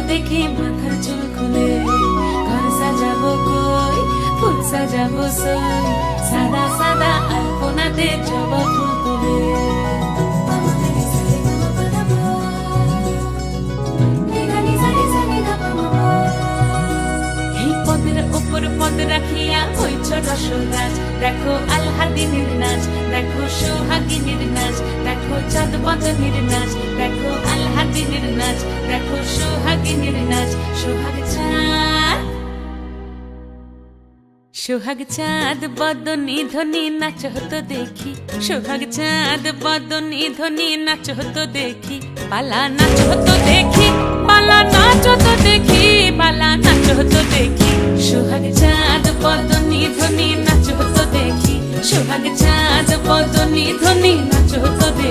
দেখি মাথার চুল খুলে, ঘর সাজাবো কই, ফুল সাজাবো সই, সাদা সাদা আলপনাতে জবা ফুল তুলে। এই পদের উপর পদ রাখিয়া হইছ রসরাজ, দেখো আলহাদিনের নাচ, দেখো সোহাগিনীর নাচ, দেখো চাঁদ বদনের নাচ, দেখো আলহাদিনের নাচ, দেখো সোহাগিনীর নাচ। সোহাগ চাঁদ, সোহাগ চাঁদ বদনী ধ্বনি নাচ হতো দেখি, সোহাগ চাঁদ বদনী ধ্বনি নাচ হতো দেখি, পালা নাচ হতো দেখি, পালা নাচ হতো দেখি, পালা নাচ হতো দেখি। সোহাগ চাঁদ বদনী ধ্বনি নাচ হতো দেখি, সোহাগ চাঁদ বদনী ধ্বনি নাচ হতো দেখি।